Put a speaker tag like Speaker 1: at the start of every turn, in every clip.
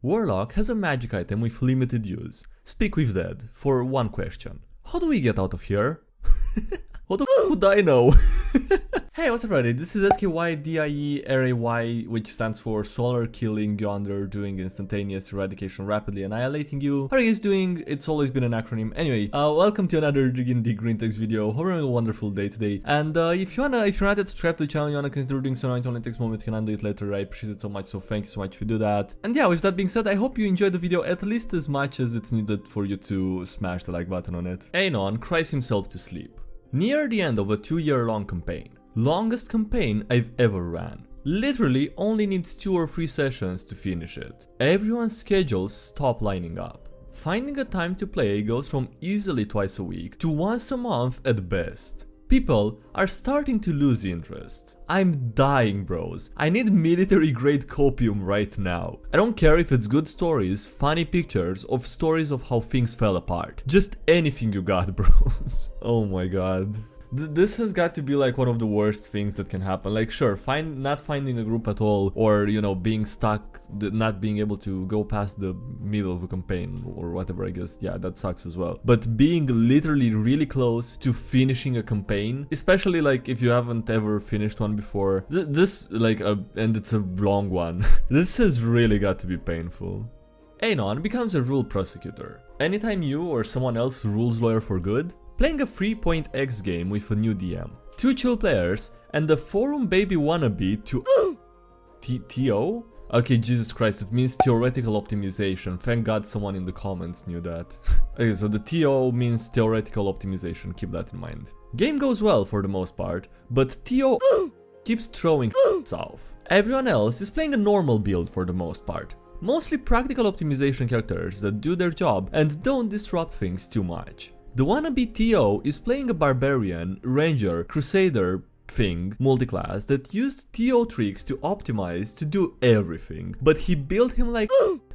Speaker 1: Warlock has a magic item with limited use. Speak with Dead for one question. How do we get out of here? What the f would I know? Hey, what's up Reddit? This is SkyDieRay, which stands for Solar Killing Yonder, doing instantaneous eradication rapidly annihilating you. How are you guys doing? It's always been an acronym. Anyway, welcome to another DnDGreentext video. Hope you're having a wonderful day today. And if you're not yet subscribed to the channel, you wanna consider doing so now. It only takes a moment, you can undo it later. I appreciate it so much, so thank you so much if you do that. And yeah, with that being said, I hope you enjoyed the video at least as much as it's needed for you to smash the like button on it. Anon cries himself to sleep. Near the end of a 2-year-long campaign. Longest campaign I've ever ran. Literally only needs 2 or 3 sessions to finish it. Everyone's schedules stop lining up. Finding a time to play goes from easily twice a week to once a month at best. People are starting to lose interest. I'm dying, bros. I need military grade copium right now. I don't care if it's good stories, funny pictures, or stories of how things fell apart. Just anything you got, bros. Oh my god. This has got to be like one of the worst things that can happen. Like sure, not finding a group at all, or you know, being stuck, not being able to go past the middle of a campaign or whatever, I guess, yeah, that sucks as well. But being literally really close to finishing a campaign, especially like if you haven't ever finished one before, this like and it's a long one, this has really got to be painful. Anon becomes a rule prosecutor. Anytime you or someone else rules lawyer for good, playing a 3.x game with a new DM, 2 chill players, and the forum baby wannabe to TO? Okay, Jesus Christ, it means theoretical optimization. Thank God someone in the comments knew that. Okay, so the TO means theoretical optimization, keep that in mind. Game goes well for the most part, but TO keeps throwing south. Everyone else is playing a normal build for the most part. Mostly practical optimization characters that do their job and don't disrupt things too much. The wannabe TO is playing a barbarian, ranger, crusader thing multiclass that used TO tricks to optimize to do everything, but he built him like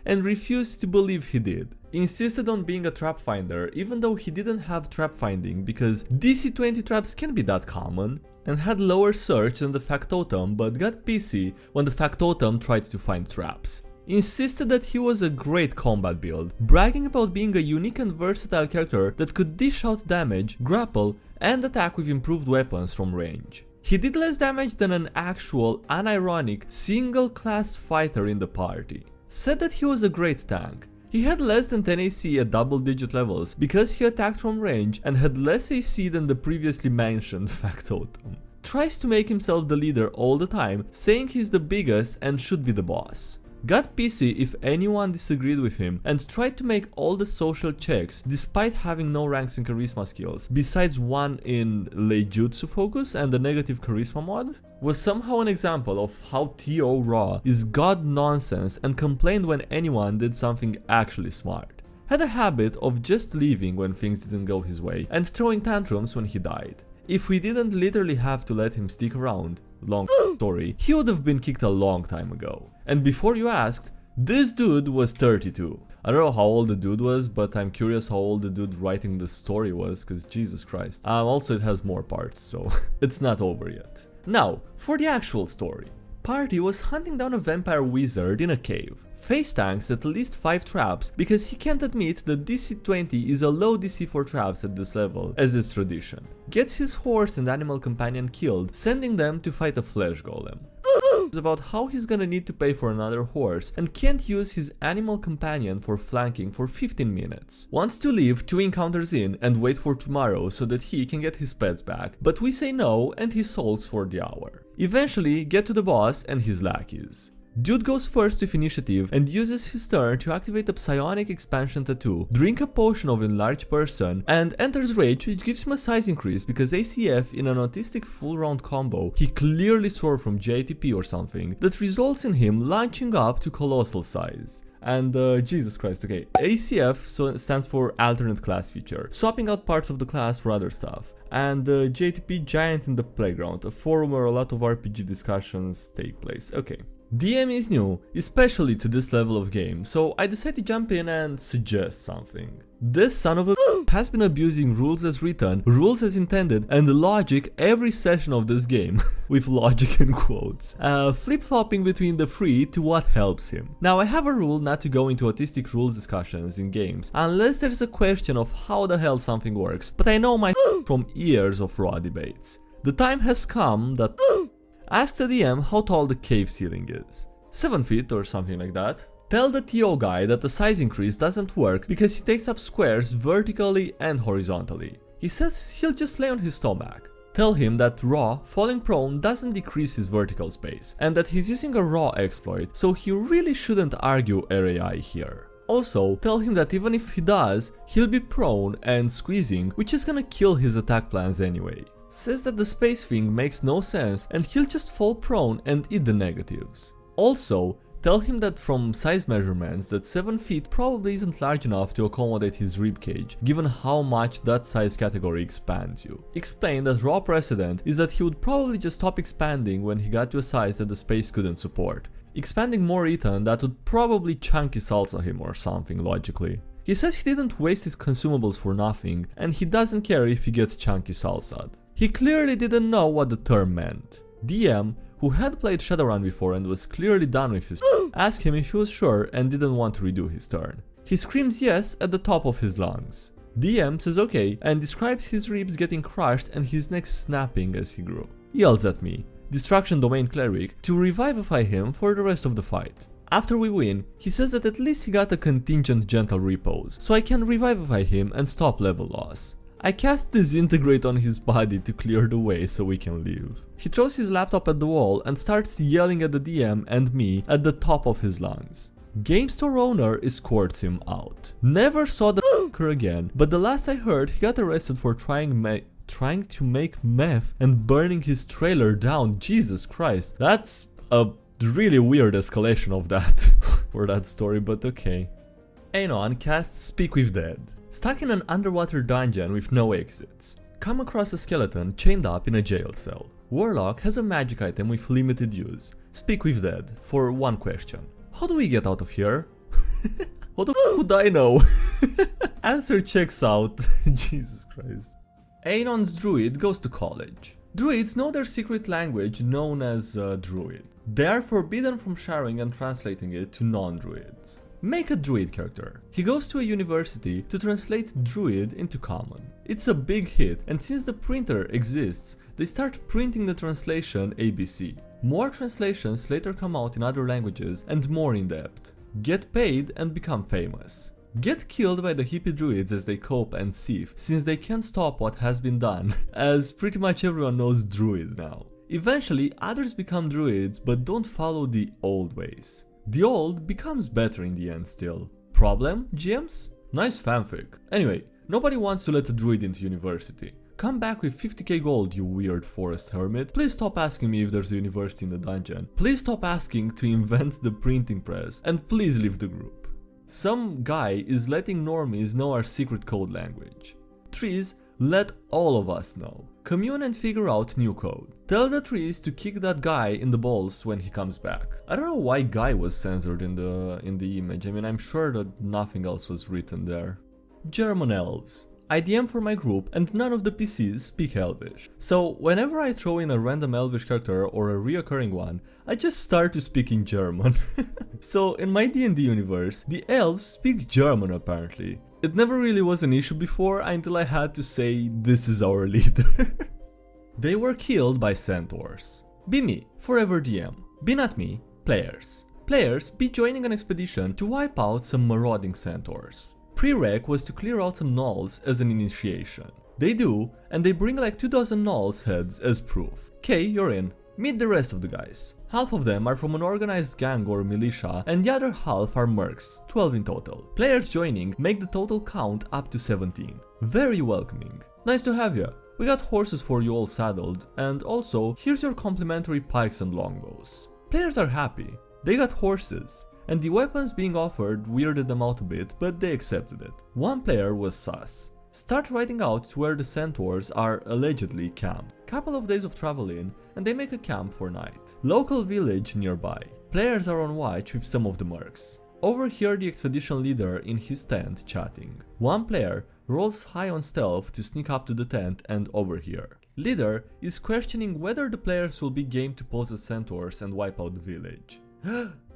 Speaker 1: and refused to believe he did. Insisted on being a trap finder even though he didn't have trap finding because DC 20 traps can't be that common, and had lower search than the factotum but got pissy when the factotum tried to find traps. Insisted that he was a great combat build, bragging about being a unique and versatile character that could dish out damage, grapple, and attack with improved weapons from range. He did less damage than an actual, unironic, single-class fighter in the party. Said that he was a great tank. He had less than 10 AC at double-digit levels because he attacked from range and had less AC than the previously mentioned factotum. Tries to make himself the leader all the time, saying he's the biggest and should be the boss. Got pissy if anyone disagreed with him and tried to make all the social checks despite having no ranks in charisma skills, besides one in Leijutsu focus and the negative charisma mod. Was somehow an example of how TO raw is god nonsense and complained when anyone did something actually smart. Had a habit of just leaving when things didn't go his way and throwing tantrums when he died. If we didn't literally have to let him stick around, long story, he would have been kicked a long time ago. And before you asked, this dude was 32. I don't know how old the dude was, but I'm curious how old the dude writing the story was, cause Jesus Christ. Also it has more parts, so it's not over yet. Now, for the actual story. Party was hunting down a vampire wizard in a cave. Face tanks at least 5 traps because he can't admit that DC 20 is a low DC for traps at this level, as is tradition. Gets his horse and animal companion killed, sending them to fight a flesh golem. About how he's gonna need to pay for another horse and can't use his animal companion for flanking for 15 minutes. Wants to leave 2 encounters in and wait for tomorrow so that he can get his pets back, but we say no and he sulks for the hour. Eventually get to the boss and his lackeys. Dude goes first with initiative and uses his turn to activate a psionic expansion tattoo, drink a potion of enlarged person, and enters rage, which gives him a size increase because ACF in an autistic full round combo he clearly swore from JTP or something that results in him launching up to colossal size. And Jesus Christ, okay, ACF stands for alternate class feature, swapping out parts of the class for other stuff. And JTP, Giant in the Playground, a forum where a lot of RPG discussions take place. Okay. DM is new, especially to this level of game, so I decided to jump in and suggest something. This son of a has been abusing rules as written, rules as intended, and logic every session of this game, with logic in quotes, flip-flopping between the free to what helps him. Now I have a rule not to go into autistic rules discussions in games, unless there's a question of how the hell something works, but I know my from years of raw debates. The time has come that ask the DM how tall the cave ceiling is. 7 feet or something like that. Tell the TO guy that the size increase doesn't work because he takes up squares vertically and horizontally. He says he'll just lay on his stomach. Tell him that raw falling prone doesn't decrease his vertical space and that he's using a raw exploit, so he really shouldn't argue RAI here. Also, tell him that even if he does, he'll be prone and squeezing, which is gonna kill his attack plans anyway. Says that the space thing makes no sense and he'll just fall prone and eat the negatives. Also, tell him that from size measurements that 7 feet probably isn't large enough to accommodate his ribcage, given how much that size category expands you. Explain that raw precedent is that he would probably just stop expanding when he got to a size that the space couldn't support. Expanding more eaten, that would probably chunky salsa him or something logically. He says he didn't waste his consumables for nothing, and he doesn't care if he gets chunky salsa'd. He clearly didn't know what the term meant. DM, who had played Shadowrun before and was clearly done with his asked him if he was sure and didn't want to redo his turn. He screams yes at the top of his lungs. DM says okay and describes his ribs getting crushed and his neck snapping as he grew. Yells at me, Destruction Domain Cleric, to revivify him for the rest of the fight. After we win, he says that at least he got a contingent gentle repose, so I can revivify him and stop level loss. I cast Disintegrate on his body to clear the way so we can leave. He throws his laptop at the wall and starts yelling at the DM and me at the top of his lungs. Game store owner escorts him out. Never saw the fucker again, but the last I heard he got arrested for trying to make meth and burning his trailer down. Jesus Christ, that's a really weird escalation of that for that story, but okay. Anon casts Speak with Dead. Stuck in an underwater dungeon with no exits. Come across a skeleton chained up in a jail cell. Warlock has a magic item with limited use. Speak with Dead for one question. How do we get out of here? How the f would I know? Answer checks out. Jesus Christ. Anon's druid goes to college. Druids know their secret language known as druid. They are forbidden from sharing and translating it to non-druids. Make a druid character. He goes to a university to translate druid into common. It's a big hit, and since the printer exists, they start printing the translation ABC. More translations later come out in other languages and more in depth. Get paid and become famous. Get killed by the hippie druids as they cope and sieve, since they can't stop what has been done, as pretty much everyone knows druid now. Eventually, others become druids but don't follow the old ways. The old becomes better in the end still. Problem, GMs? Nice fanfic. Anyway, nobody wants to let a druid into university. Come back with 50k gold, you weird forest hermit. Please stop asking me if there's a university in the dungeon. Please stop asking to invent the printing press. And please leave the group. Some guy is letting normies know our secret code language. Trees, let all of us know. Commune and figure out new code. Tell the trees to kick that guy in the balls when he comes back. I don't know why guy was censored in the image. I mean, I'm sure that nothing else was written there. German elves. I DM for my group and none of the PCs speak Elvish. So whenever I throw in a random Elvish character or a reoccurring one, I just start to speak in German. So in my D&D universe, the elves speak German apparently. It never really was an issue before until I had to say, this is our leader. They were killed by centaurs. Be me, forever DM. Be not me, players. Players be joining an expedition to wipe out some marauding centaurs. Prereq was to clear out some gnolls as an initiation. They do, and they bring like 24 gnolls heads as proof. Okay, you're in. Meet the rest of the guys. Half of them are from an organized gang or militia, and the other half are mercs, 12 in total. Players joining make the total count up to 17. Very welcoming. Nice to have ya. We got horses for you all saddled, and also here's your complimentary pikes and longbows. Players are happy. They got horses. And the weapons being offered weirded them out a bit, but they accepted it. One player was sus. Start riding out to where the centaurs are allegedly camped. Couple of days of travel in, and they make a camp for night. Local village nearby. players are on watch with some of the mercs. Overhear the expedition leader in his tent chatting. One player rolls high on stealth to sneak up to the tent and overhear. Leader is questioning whether the players will be game to pose as centaurs and wipe out the village.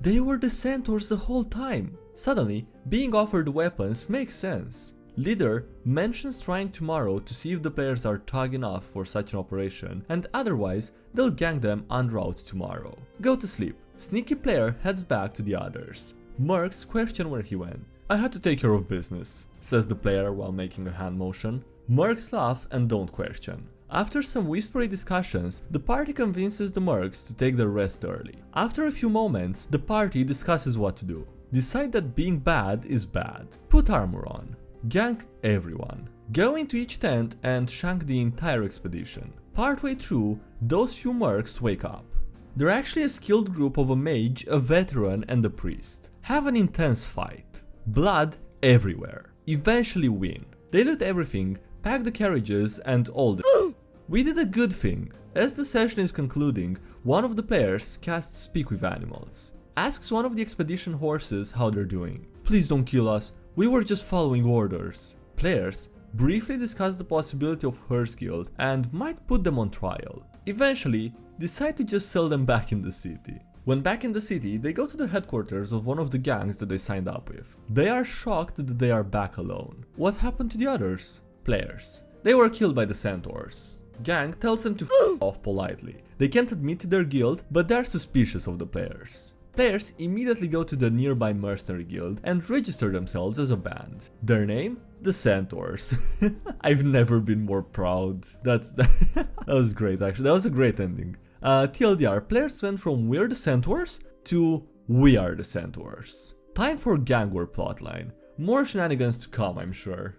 Speaker 1: They were the centaurs the whole time! Suddenly, being offered weapons makes sense. Leader mentions trying tomorrow to see if the players are thug enough for such an operation, and otherwise they'll gang them en route tomorrow. Go to sleep. Sneaky player heads back to the others. Mercs question where he went. I had to take care of business, says the player while making a hand motion. Mercs laugh and don't question. After some whispery discussions, the party convinces the mercs to take their rest early. After a few moments, the party discusses what to do. Decide that being bad is bad. Put armor on. Gank everyone. Go into each tent and shank the entire expedition. Partway through, those few mercs wake up. They're actually a skilled group of a mage, a veteran and a priest. Have an intense fight. Blood everywhere. Eventually win. They loot everything, pack the carriages and all the... We did a good thing. As the session is concluding, one of the players casts Speak with Animals. Asks one of the expedition horses how they're doing. Please don't kill us, we were just following orders. Players briefly discuss the possibility of Hearse Guild and might put them on trial. Eventually, decide to just sell them back in the city. When back in the city, they go to the headquarters of one of the gangs that they signed up with. They are shocked that they are back alone. What happened to the others? Players. They were killed by the centaurs. Gang tells them to f off politely. They can't admit to their guild, but they're suspicious of the players. Players immediately go to the nearby mercenary guild and register themselves as a band. Their name? The Centaurs. I've never been more proud. That was great actually, that was a great ending. TLDR, players went from we're the Centaurs to we are the Centaurs. Time for gang war plotline. More shenanigans to come, I'm sure.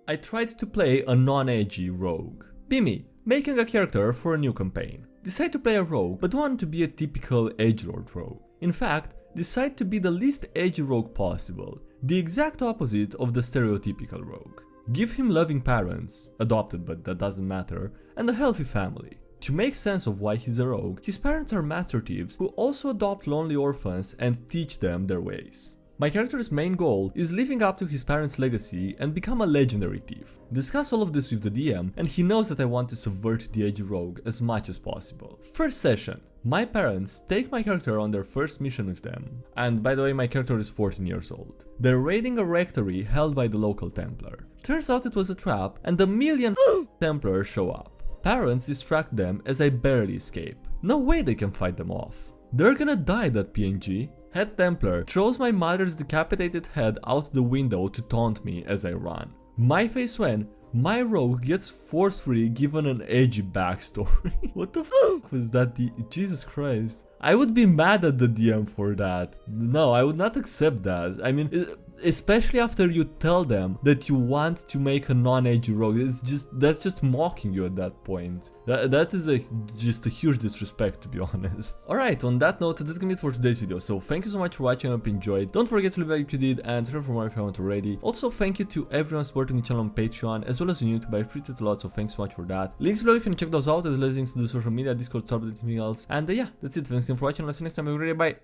Speaker 1: I tried to play a non-edgy rogue. Be me, making a character for a new campaign. Decide to play a rogue, but want to be a typical edgelord rogue. In fact, decide to be the least edgy rogue possible, the exact opposite of the stereotypical rogue. Give him loving parents, adopted but that doesn't matter, and a healthy family. To make sense of why he's a rogue, his parents are master thieves who also adopt lonely orphans and teach them their ways. My character's main goal is living up to his parents' legacy and become a legendary thief. Discuss all of this with the DM and he knows that I want to subvert the edgy rogue as much as possible. First session. My parents take my character on their first mission with them. And by the way, my character is 14 years old. They're raiding a rectory held by the local Templar. Turns out it was a trap and a million Templars show up. Parents distract them as I barely escape. No way they can fight them off. They're gonna die, that PNG. Head Templar throws my mother's decapitated head out the window to taunt me as I run. My face when my rogue gets forcefully given an edgy backstory. What the f was that? Jesus Christ. I would be mad at the DM for that. No, I would not accept that. I mean, especially after you tell them that you want to make a non-edgy rogue. That's just mocking you at that point. That is just a huge disrespect, to be honest. Alright, on that note, that's gonna be it for today's video. So thank you so much for watching, I hope you enjoyed. Don't forget to leave a like if you did and subscribe for more if you haven't already. Also, thank you to everyone supporting the channel on Patreon as well as on YouTube. I appreciate it a lot, so thanks so much for that. Links below if you want to check those out, as well as links to the social media, Discord, Subreddit, anything else. And yeah, that's it. Thanks again for watching. I'll see you next time. Have a great day. Bye.